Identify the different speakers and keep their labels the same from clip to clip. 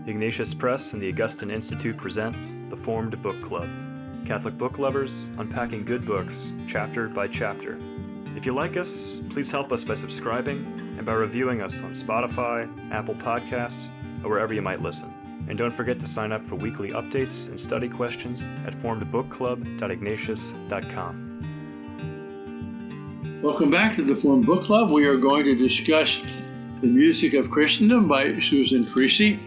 Speaker 1: Ignatius Press and the Augustine Institute present The Formed Book Club. Catholic book lovers unpacking good books, chapter by chapter. If you like us, please help us by subscribing and by reviewing us on Spotify, Apple Podcasts, or wherever you might listen. And don't forget to sign up for weekly updates and study questions at formedbookclub.ignatius.com.
Speaker 2: Welcome back to the Formed Book Club. We are going to discuss The Music of Christendom by Susan Treacy.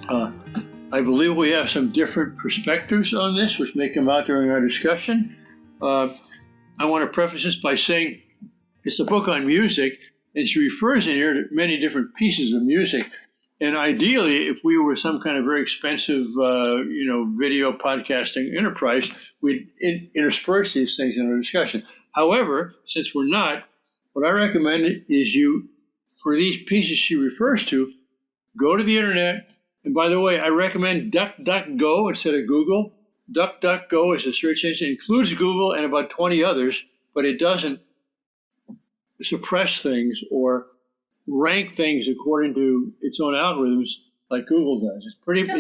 Speaker 2: I believe we have some different perspectives on this, which may come out during our discussion. I want to preface this by saying it's a book on music, and she refers in here to many different pieces of music. And ideally, if we were some kind of very expensive, video podcasting enterprise, we'd intersperse these things in our discussion. However, since we're not, what I recommend is for these pieces she refers to, go to the internet. And by the way, I recommend DuckDuckGo instead of Google. DuckDuckGo is a search engine. It includes Google and about 20 others, but it doesn't suppress things or rank things according to its own algorithms like Google does. It's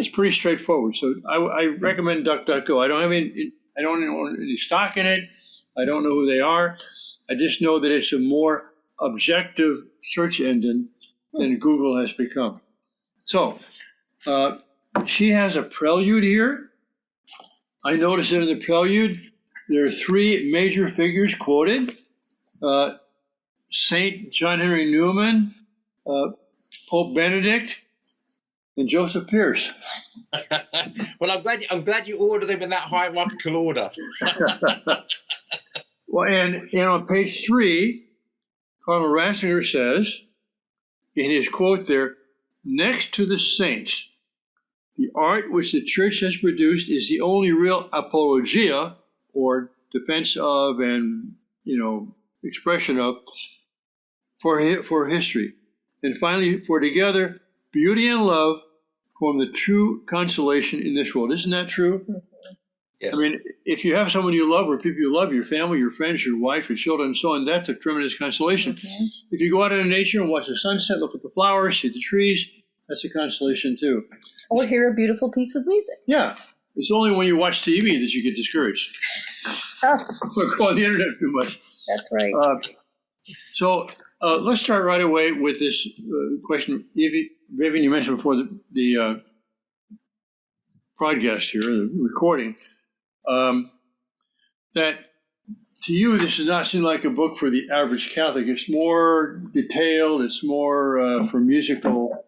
Speaker 2: pretty straightforward. So I recommend DuckDuckGo. I don't own any stock in it. I don't know who they are. I just know that it's a more objective search engine than Google has become. So she has a prelude here. I noticed that in the prelude, there are three major figures quoted. Saint John Henry Newman, Pope Benedict, and Joseph Pierce.
Speaker 3: Well, I'm glad you ordered them in that hierarchical order.
Speaker 2: Well, and on page 3, Cardinal Ratzinger says, in his quote there, next to the saints, the art which the Church has produced is the only real apologia, or defense of and, expression of, for history. And finally, for together, beauty and love form the true consolation in this world. Isn't that true?
Speaker 3: Yes.
Speaker 2: I mean, if you have someone you love or people you love, your family, your friends, your wife, your children, and so on, that's a tremendous consolation.
Speaker 4: Okay.
Speaker 2: If you go out into nature and watch the sunset, look at the flowers, see the trees, that's a consolation too.
Speaker 4: Or hear a beautiful piece of music.
Speaker 2: Yeah. It's only when you watch TV that you get discouraged.
Speaker 4: Oh,
Speaker 2: Or go on the internet too much.
Speaker 4: that's right.
Speaker 2: So let's start right away with this question. Vivian, you mentioned before the broadcast here, the recording, that to you this does not seem like a book for the average Catholic. It's more detailed. It's more for musical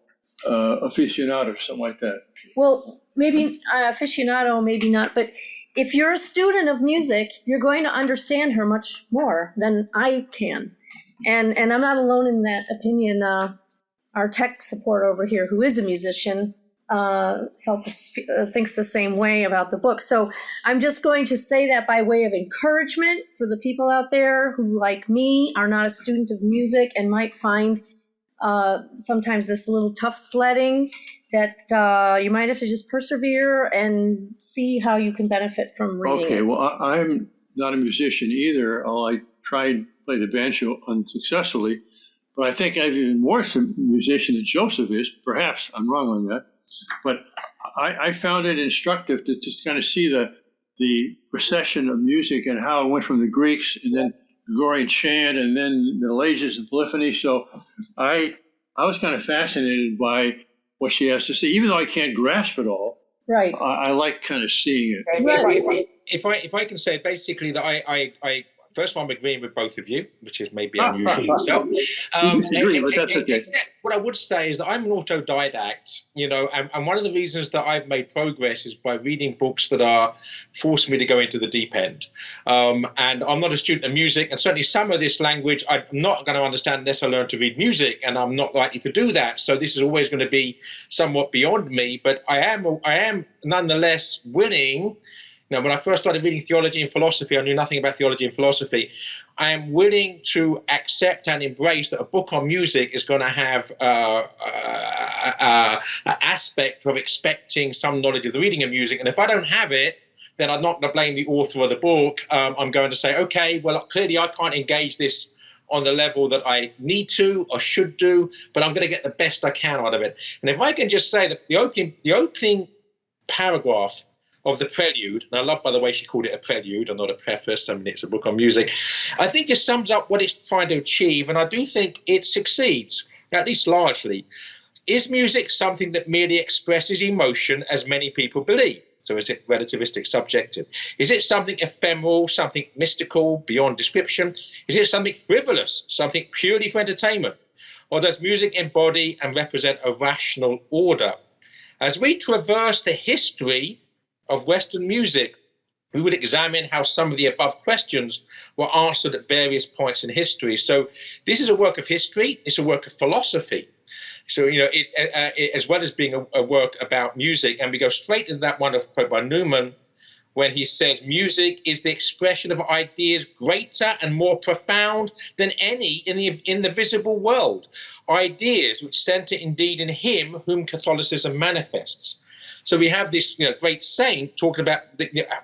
Speaker 2: aficionados, something like that.
Speaker 4: Well, maybe aficionado, maybe not. But if you're a student of music, you're going to understand her much more than I can. And I'm not alone in that opinion. Our tech support over here, who is a musician, thinks the same way about the book. So I'm just going to say that by way of encouragement for the people out there who, like me, are not a student of music and might find sometimes this a little tough sledding, that you might have to just persevere and see how you can benefit from reading
Speaker 2: Okay,
Speaker 4: it.
Speaker 2: well, I'm not a musician either. I tried to play the banjo unsuccessfully, but I think I'm even more a musician than Joseph is. Perhaps I'm wrong on that. But I found it instructive to just kind of see the procession of music and how it went from the Greeks and then Gregorian chant and then Middle Ages and polyphony. So I was kind of fascinated by what she has to say, even though I can't grasp it all.
Speaker 4: Right.
Speaker 2: I like kind of seeing it.
Speaker 3: If I can say basically that I first of all, I'm agreeing with both of you, which is maybe unusual in itself.
Speaker 2: Disagree, but that's okay.
Speaker 3: Except what I would say is that I'm an autodidact, and one of the reasons that I've made progress is by reading books that are forced me to go into the deep end. And I'm not a student of music, and certainly some of this language I'm not going to understand unless I learn to read music, and I'm not likely to do that. So this is always going to be somewhat beyond me, but I am nonetheless willing. Now, when I first started reading theology and philosophy, I knew nothing about theology and philosophy. I am willing to accept and embrace that a book on music is going to have an aspect of expecting some knowledge of the reading of music. And if I don't have it, then I'm not going to blame the author of the book. I'm going to say, okay, well, clearly I can't engage this on the level that I need to or should do, but I'm going to get the best I can out of it. And if I can just say that the opening paragraph of the prelude, and I love, by the way, she called it a prelude and not a preface. I mean, it's a book on music. I think it sums up what it's trying to achieve, and I do think it succeeds, at least largely. Is music something that merely expresses emotion, as many people believe? So is it relativistic, subjective? Is it something ephemeral, something mystical, beyond description? Is it something frivolous, something purely for entertainment? Or does music embody and represent a rational order? As we traverse the history of Western music, we would examine how some of the above questions were answered at various points in history. So this is a work of history. It's a work of philosophy. So, as well as being a work about music, and we go straight into that wonderful quote by Newman when he says, music is the expression of ideas greater and more profound than any in the visible world, ideas which center indeed in him whom Catholicism manifests. So we have this great saint talking about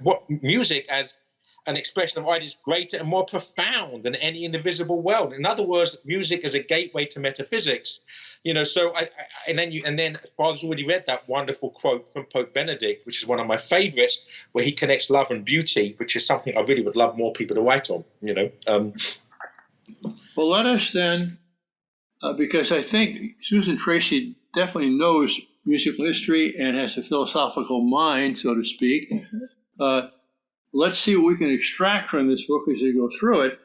Speaker 3: what music as an expression of ideas greater and more profound than any in the visible world. In other words, music as a gateway to metaphysics. So and then Father's already read that wonderful quote from Pope Benedict, which is one of my favorites, where he connects love and beauty, which is something I really would love more people to write on.
Speaker 2: Well, let us then, because I think Susan Treacy definitely knows musical history and has a philosophical mind, so to speak. Let's see what we can extract from this book as we go through it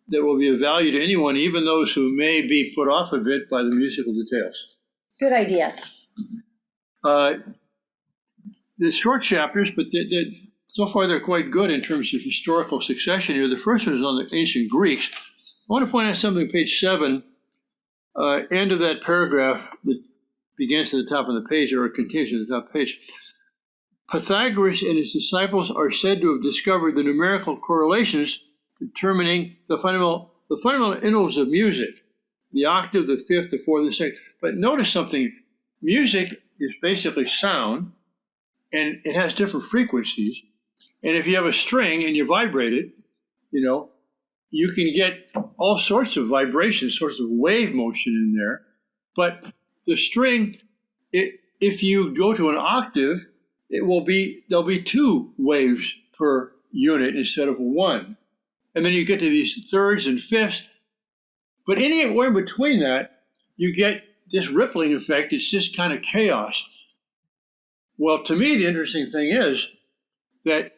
Speaker 2: that will be of value to anyone, even those who may be put off a bit by the musical details.
Speaker 4: Good idea.
Speaker 2: The short chapters, but so far they're quite good in terms of historical succession here. The first one is on the ancient Greeks. I want to point out something on page 7, end of that paragraph that begins at the top of the page, or continues at the top of the page. Pythagoras and his disciples are said to have discovered the numerical correlations determining the fundamental intervals of music, the octave, the fifth, the fourth, the sixth. But notice something, music is basically sound, and it has different frequencies. And if you have a string and you vibrate it, you can get all sorts of vibrations, sorts of wave motion in there. But the string, if you go to an octave, there'll be 2 waves per unit instead of 1. And then you get to these thirds and fifths. But anywhere in between that, you get this rippling effect. It's just kind of chaos. Well, to me, the interesting thing is that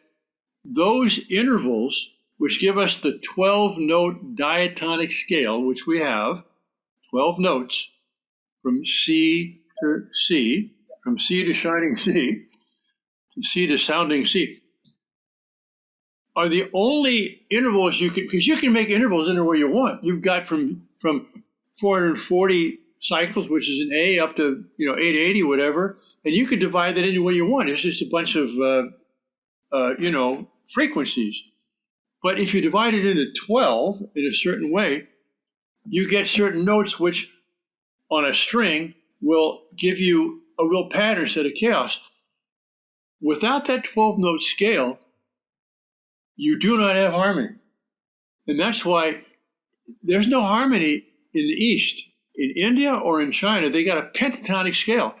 Speaker 2: those intervals, which give us the 12-note diatonic scale, which we have, 12 notes from C to C, from C to shining C, from C to sounding C, are the only intervals you can, because you can make intervals anywhere you want. You've got from 440 cycles, which is an A, up to 880, whatever, and you can divide that any way you want. It's just a bunch of frequencies. But if you divide it into 12 in a certain way, you get certain notes which, on a string, will give you a real pattern instead of chaos. Without that 12-note scale, you do not have harmony. And that's why there's no harmony in the East. In India or in China, they got a pentatonic scale.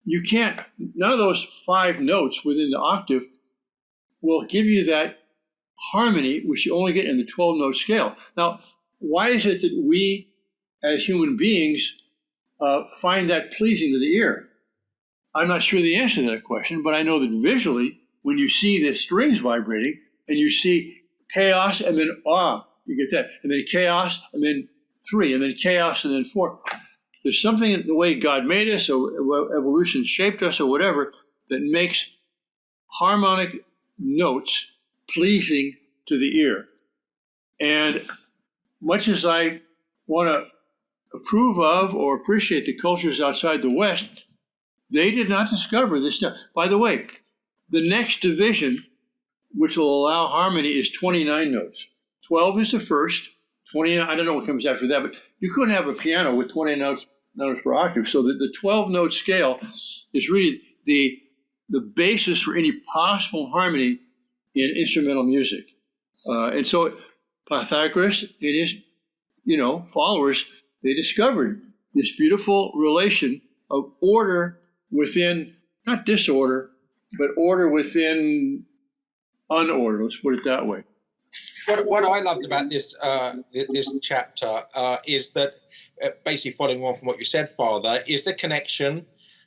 Speaker 2: You can't, none of those 5 notes within the octave will give you that harmony, which you only get in the 12-note scale. Now, why is it that we, as human beings, find that pleasing to the ear? I'm not sure the answer to that question, but I know that visually, when you see the strings vibrating, and you see chaos, and then you get that, and then chaos, and then 3, and then chaos, and then 4. There's something in the way God made us, or evolution shaped us, or whatever, that makes harmonic notes pleasing to the ear. And much as I want to approve of or appreciate the cultures outside the West, they did not discover this stuff. By the way, the next division, which will allow harmony, is 29 notes. 12 is the first, 29, I don't know what comes after that, but you couldn't have a piano with 20 notes per octave. So the 12-note scale is really the basis for any possible harmony in instrumental music. And so Pythagoras, in his followers, they discovered this beautiful relation of order within, not disorder, but order within unorder. Let's put it that way.
Speaker 3: What I loved about this chapter is that, basically following on from what you said, Father, is the connection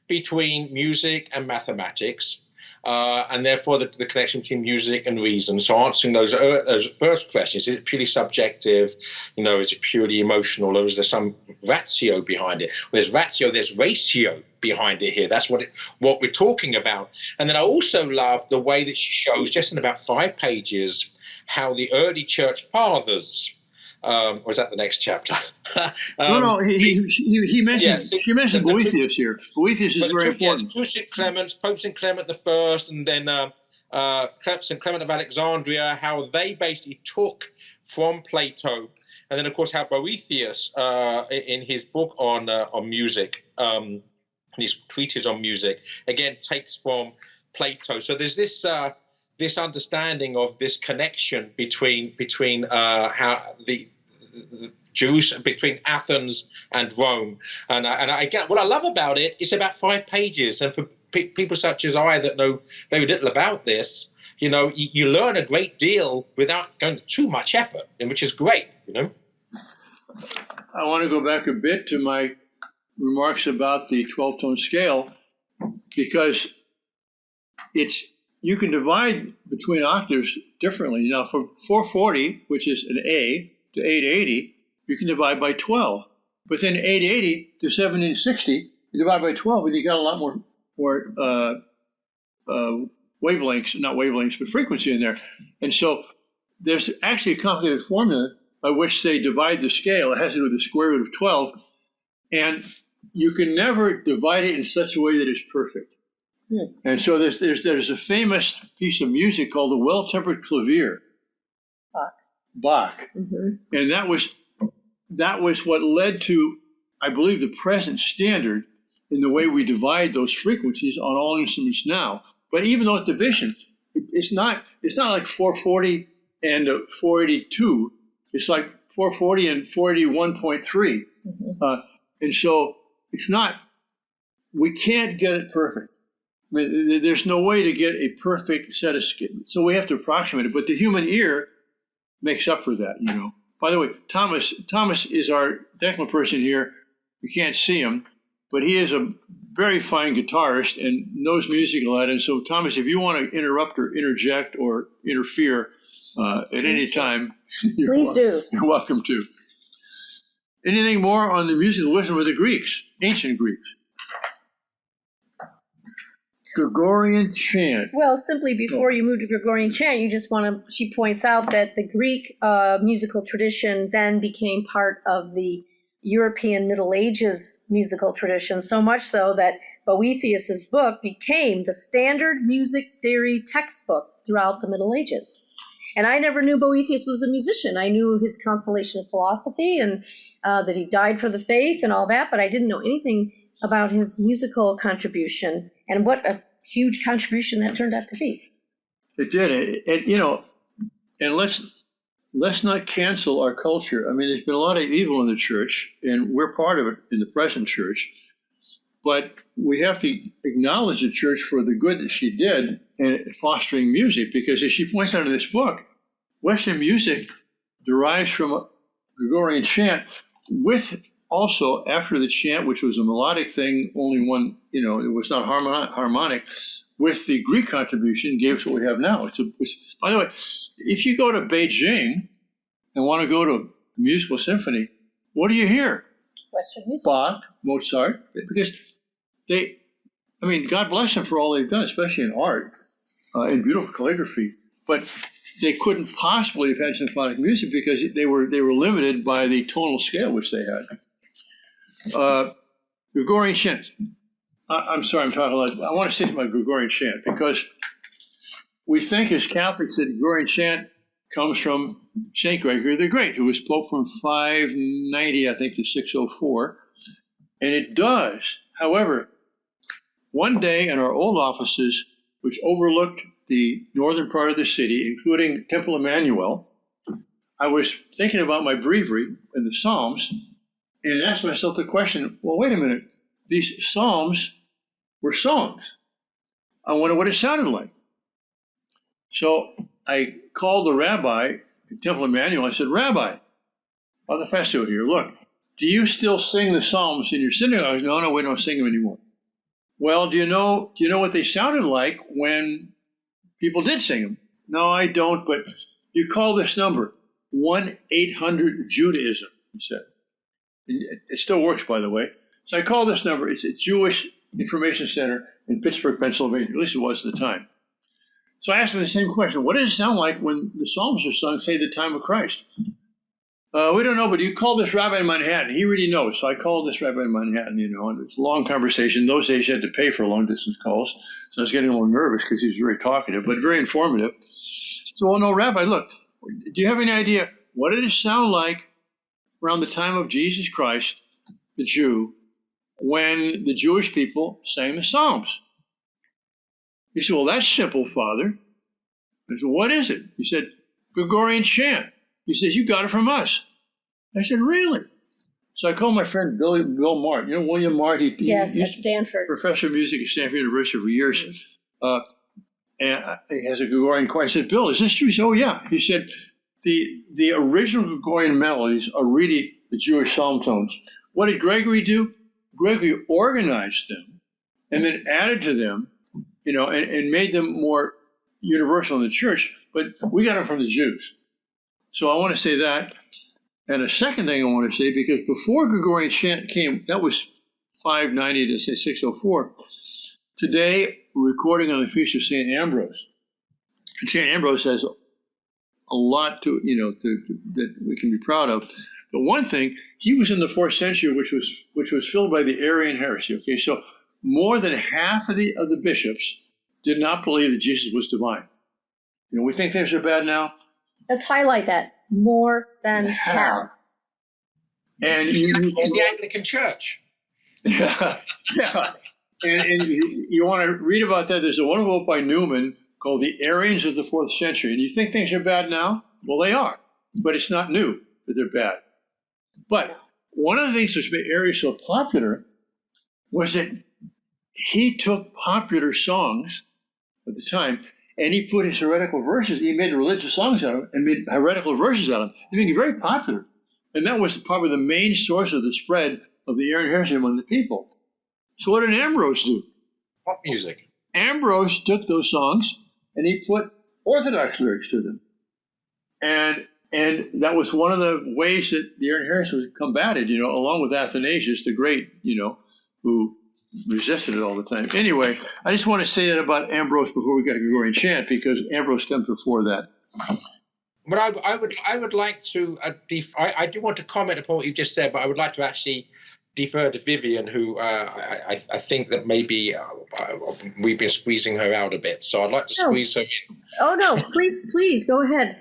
Speaker 3: between music and mathematics, and therefore the connection between music and reason. So answering those first questions: is it purely subjective? Is it purely emotional, or is there some ratio behind it? Well, there's ratio, there's ratio behind it here. That's what we're talking about. And then I also love the way that she shows, just in about 5 pages, how the early church fathers, or is that the next chapter?
Speaker 2: No, he mentions, she mentioned Boethius here. Boethius is very important.
Speaker 3: Two St. Clements, Pope St. Clement I, and then St. Clement of Alexandria, how they basically took from Plato, and then of course how Boethius, in his book on music, his treatise on music, again takes from Plato. So there's this understanding of this connection between how the Jerusalem, between Athens and Rome, and again, what I love about it is about 5 pages, and for people such as I that know very little about this, you learn a great deal without going to too much effort, and which is great.
Speaker 2: I want to go back a bit to my remarks about the 12-tone scale, because you can divide between octaves differently. Now, from 440, which is an A, to 880, you can divide by 12. But then 880 to 1760, you divide by 12, and you got a lot more wavelengths, not wavelengths, but frequency in there. And so there's actually a complicated formula by which they divide the scale. It has to do with the square root of 12. And you can never divide it in such a way that it's perfect. Yeah. And so there's a famous piece of music called the Well-Tempered Clavier. Bach. Mm-hmm. And that was what led to, I believe, the present standard in the way we divide those frequencies on all instruments now. But even though it's division, it's not like 440 and 482. It's like 440 and 481.3. Mm-hmm. And so it's not, we can't get it perfect. I mean, there's no way to get a perfect set of scales. So we have to approximate it. But the human ear makes up for that, By the way, Thomas is our technical person here. You can't see him, but he is a very fine guitarist and knows music a lot. And so, Thomas, if you want to interrupt or interject or interfere at any time,
Speaker 4: please do.
Speaker 2: You're welcome to. Anything more on the musical wisdom of the Greeks, ancient Greeks? Gregorian chant.
Speaker 4: Well, simply before you move to Gregorian chant, she points out that the Greek musical tradition then became part of the European Middle Ages musical tradition, so much so that Boethius's book became the standard music theory textbook throughout the Middle Ages. And I never knew Boethius was a musician. I knew his Consolation of Philosophy and that he died for the faith and all that, but I didn't know anything about his musical contribution, and what a huge contribution that turned out to be.
Speaker 2: It did. And let's not cancel our culture. I mean, there's been a lot of evil in the church, and we're part of it in the present church. But we have to acknowledge the church for the good that she did in fostering music, because as she points out in this book, Western music derives from Gregorian chant, with also, after the chant, which was a melodic thing, only one, it was not harmonic, with the Greek contribution, gave us what we have now. By the way, if you go to Beijing and want to go to a musical symphony, what do you hear?
Speaker 4: Western music.
Speaker 2: Bach, Mozart, because God bless them for all they've done, especially in art and beautiful calligraphy, but they couldn't possibly have had symphonic music because they were limited by the tonal scale which they had. Gregorian chant. I'm sorry, I'm talking a lot. I want to say about Gregorian chant because we think as Catholics that Gregorian chant comes from St. Gregory the Great, who was Pope from 590, I think, to 604. And it does. However, one day in our old offices, which overlooked the northern part of the city, including Temple Emmanuel, I was thinking about my breviary in the Psalms and asked myself the question, well, wait a minute. These Psalms were songs. I wonder what it sounded like. So I called the rabbi at Temple Emmanuel. I said, Rabbi, Father Fessio here, look, do you still sing the Psalms in your synagogues? No, we don't sing them anymore. Well, do you know what they sounded like when people did sing them? No, I don't, but you call this number 1-800-Judaism, he said. It still works, by the way. So I call this number. It's a Jewish Information Center in Pittsburgh, Pennsylvania. At least it was at the time. So I asked him the same question. What does it sound like when the Psalms are sung, say, the time of Christ? We don't know, but you call this rabbi in Manhattan. He really knows. So I called this rabbi in Manhattan, and it's a long conversation. In those days, you had to pay for long-distance calls. So I was getting a little nervous because he was very talkative, but very informative. So, well, no, Rabbi, look, do you have any idea what did it sound like around the time of Jesus Christ, the Jew, when the Jewish people sang the Psalms? He said, well, that's simple, Father. I said, what is it? He said, Gregorian chant. He says, you got it from us. I said, really? So I called my friend Bill Mart. You know William Mart?
Speaker 4: Yes, at Stanford.
Speaker 2: Professor of music at Stanford University for years. And he has a Gregorian choir. I said, Bill, is this true? He said, oh, yeah. He said, the original Gregorian melodies are really the Jewish psalm tones. What did Gregory do? Gregory organized them and then added to them, and made them more universal in the church. But we got them from the Jews. So I want to say that. And a second thing I want to say, because before Gregorian chant came, that was 590 to say 604. Today, we're recording on the feast of St. Ambrose. And St. Ambrose has a lot to, that we can be proud of. But one thing, he was in the 4th century, which was filled by the Arian heresy. Okay, so more than half of the bishops did not believe that Jesus was divine. We think things are bad now.
Speaker 4: Let's highlight that. More than half.
Speaker 2: And
Speaker 3: it's the Anglican Church.
Speaker 2: Yeah. And you want to read about that. There's a wonderful book by Newman called The Arians of the 4th Century. And you think things are bad now? Well, they are. But it's not new that they're bad. But one of the things which made Arius so popular was that he took popular songs at the time and he put his heretical verses, he made religious songs out of them and made heretical verses out of them. They became very popular. And that was probably the main source of the spread of the Arian heresy among the people. So what did Ambrose do?
Speaker 3: Pop music.
Speaker 2: Ambrose took those songs and he put Orthodox lyrics to them. And that was one of the ways that the Arian heresy was combated, along with Athanasius the Great, who resisted it all the time. Anyway, I just want to say that about Ambrose before we got to Gregorian chant, because Ambrose comes before that.
Speaker 3: But I would like to, I do want to comment upon what you just said, but I would like to actually defer to Vivian, who I think that maybe we've been squeezing her out a bit. So I'd like to squeeze her in.
Speaker 4: Oh, no, please, go ahead.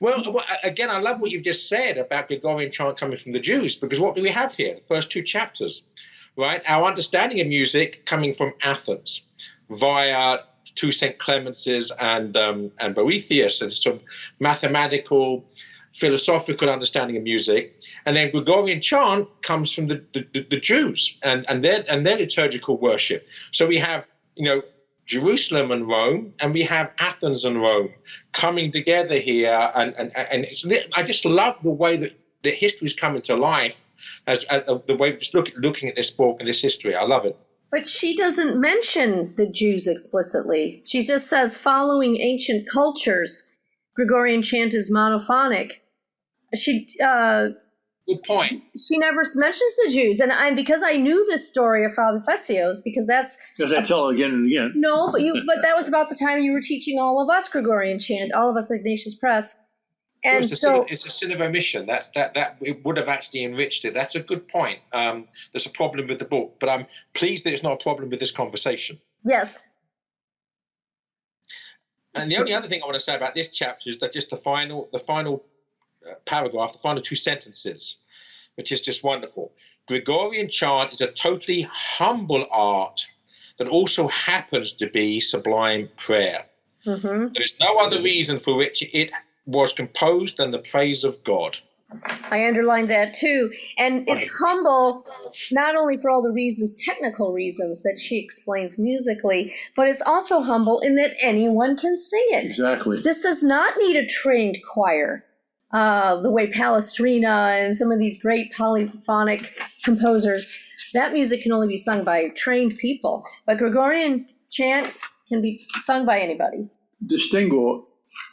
Speaker 3: Well, again, I love what you've just said about Gregorian chant coming from the Jews, because what do we have here? The first 2 chapters, right? Our understanding of music coming from Athens via 2 St. Clemences and Boethius, and some mathematical, philosophical understanding of music. And then Gregorian chant comes from the Jews and their liturgical worship. So we have, Jerusalem and Rome, and we have Athens and Rome coming together here. And I just love the way that history is coming to life, as the way just looking at this book and this history. I love it.
Speaker 4: But she doesn't mention the Jews explicitly. She just says, following ancient cultures, Gregorian chant is monophonic.
Speaker 3: Good point.
Speaker 4: She never mentions the Jews, and because I knew this story of Father Fessio's, because
Speaker 2: I tell it again and again.
Speaker 4: No, but that was about the time you were teaching all of us Gregorian chant, all of us Ignatius Press, and
Speaker 3: it's a sin of omission. That it would have actually enriched it. That's a good point. There's a problem with the book, but I'm pleased that it's not a problem with this conversation.
Speaker 4: Yes.
Speaker 3: And the only other thing I want to say about this chapter is that just the final paragraph, the final 2 sentences, which is just wonderful. Gregorian chant is a totally humble art that also happens to be sublime prayer. Mm-hmm. There is no other reason for which it was composed in the praise of God.
Speaker 4: I underlined that too. And it's humble, not only for all the reasons, technical reasons that she explains musically, but it's also humble in that anyone can sing it.
Speaker 2: Exactly.
Speaker 4: This does not need a trained choir, the way Palestrina and some of these great polyphonic composers. That music can only be sung by trained people. But Gregorian chant can be sung by anybody.
Speaker 2: Distinguish,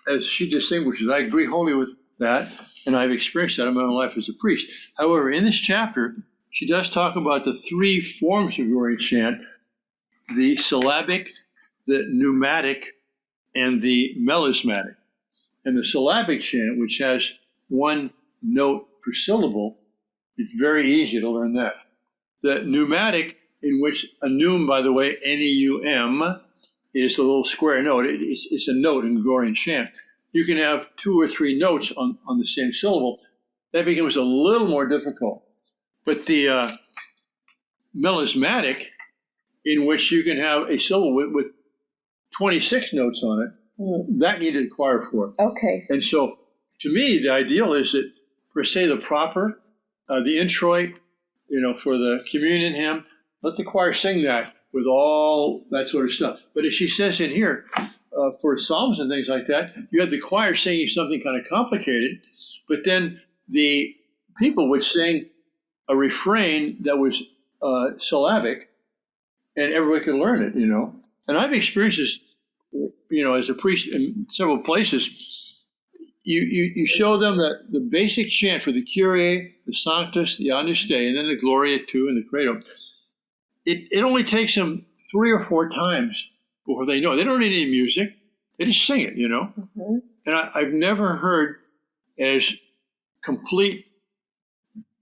Speaker 2: as she distinguishes, I agree wholly with that, and I've experienced that in my own life as a priest. However, in this chapter, she does talk about the three forms of Gregorian chant: the syllabic, the pneumatic, and the melismatic. And the syllabic chant, which has one note per syllable, it's very easy to learn that. The pneumatic, in which a neum, by the way, N-E-U-M, is a little square note. It's a note in Gregorian chant. You can have two or three notes on the same syllable. That becomes a little more difficult. But the melismatic, in which you can have a syllable with 26 notes on it, that needed a choir for.
Speaker 4: Okay.
Speaker 2: And so, to me, the ideal is that, for say, the proper, the introit, for the communion hymn, let the choir sing that with all that sort of stuff. But as she says in here, for psalms and things like that, you had the choir singing something kind of complicated, but then the people would sing a refrain that was syllabic, and everybody could learn it, And I've experienced this, as a priest in several places. You show them the basic chant for the Kyrie, the Sanctus, the Agnus Dei, and then the Gloria too, and the Credo. It only takes them 3 or 4 times before they know it. They don't need any music. They just sing it,
Speaker 4: Mm-hmm.
Speaker 2: And I've never heard as complete,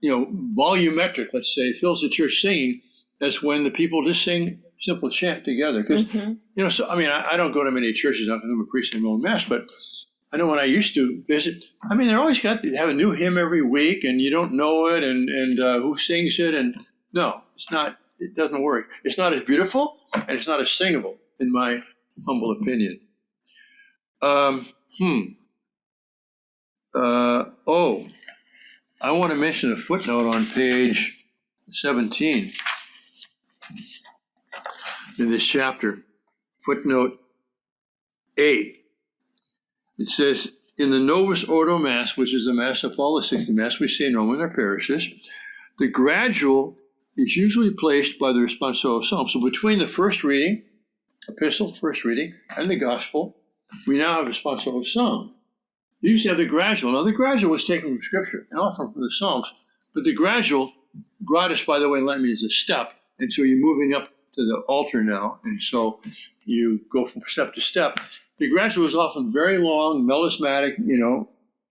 Speaker 2: volumetric, let's say, fills the church singing as when the people just sing simple chant together. Because, I don't go to many churches. I'm a priest in my own mass, but I know when I used to visit, they're always got to have a new hymn every week, and you don't know it, and who sings it. And no, it's not. It doesn't work. It's not as beautiful, and it's not as singable, in my humble opinion. I want to mention a footnote on page 17 in this chapter. Footnote 8. It says, in the Novus Ordo Mass, which is the Mass of Paul VI, the Mass we say normally in our parishes, the gradual is usually placed by the responsorial psalm. So between the first reading, epistle, first reading, and the gospel, we now have a responsorial psalm. You used to have the gradual. Now, the gradual was taken from Scripture and often from the Psalms, but the gradual, gradus, by the way, in Latin means a step, and so you're moving up to the altar now, and so you go from step to step. The gradual was often very long, melismatic,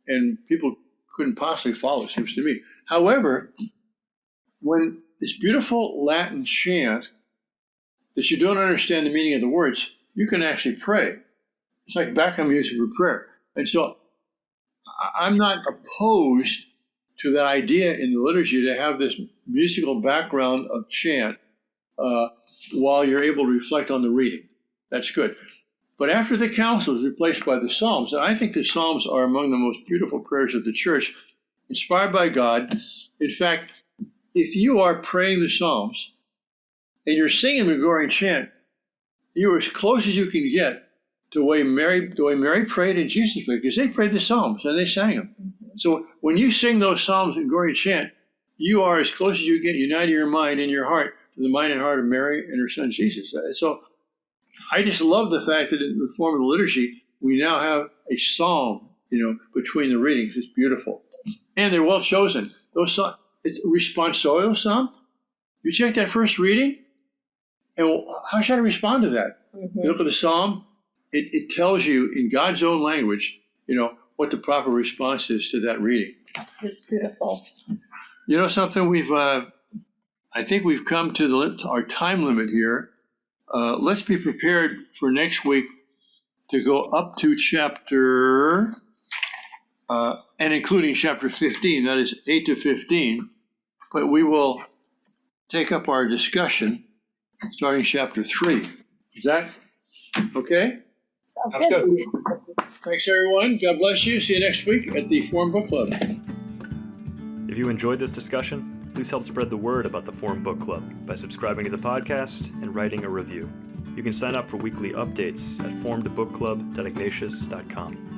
Speaker 2: and people couldn't possibly follow, it seems to me. However, when this beautiful Latin chant that you don't understand the meaning of the words, you can actually pray. It's like background music for prayer. And so I'm not opposed to the idea in the liturgy to have this musical background of chant while you're able to reflect on the reading. That's good. But after the council is replaced by the Psalms, and I think the Psalms are among the most beautiful prayers of the church, inspired by God. In fact, if you are praying the Psalms and you're singing the Gregorian chant, you're as close as you can get to the way Mary prayed and Jesus prayed, because they prayed the Psalms and they sang them. Mm-hmm. So when you sing those Psalms in Gregorian chant, you are as close as you get, uniting your mind and your heart to the mind and heart of Mary and her son Jesus. So I just love the fact that in the form of the liturgy, we now have a psalm, between the readings. It's beautiful. And they're well chosen. Those songs, it's a responsorial psalm. You check that first reading, and how should I respond to that? Mm-hmm. You look at the psalm, it tells you in God's own language, what the proper response is to that reading.
Speaker 4: It's beautiful.
Speaker 2: Something I think we've come to our time limit here. Let's be prepared for next week to go up to chapter, and including chapter 15, that is 8 to 15. But we will take up our discussion starting chapter 3. Is that okay?
Speaker 4: Sounds
Speaker 3: That's
Speaker 4: good.
Speaker 3: good.
Speaker 2: Thanks, everyone. God bless you. See you next week at the Forum Book Club.
Speaker 1: If you enjoyed this discussion, please help spread the word about the Forum Book Club by subscribing to the podcast and writing a review. You can sign up for weekly updates at forumedbookclub.ignatius.com.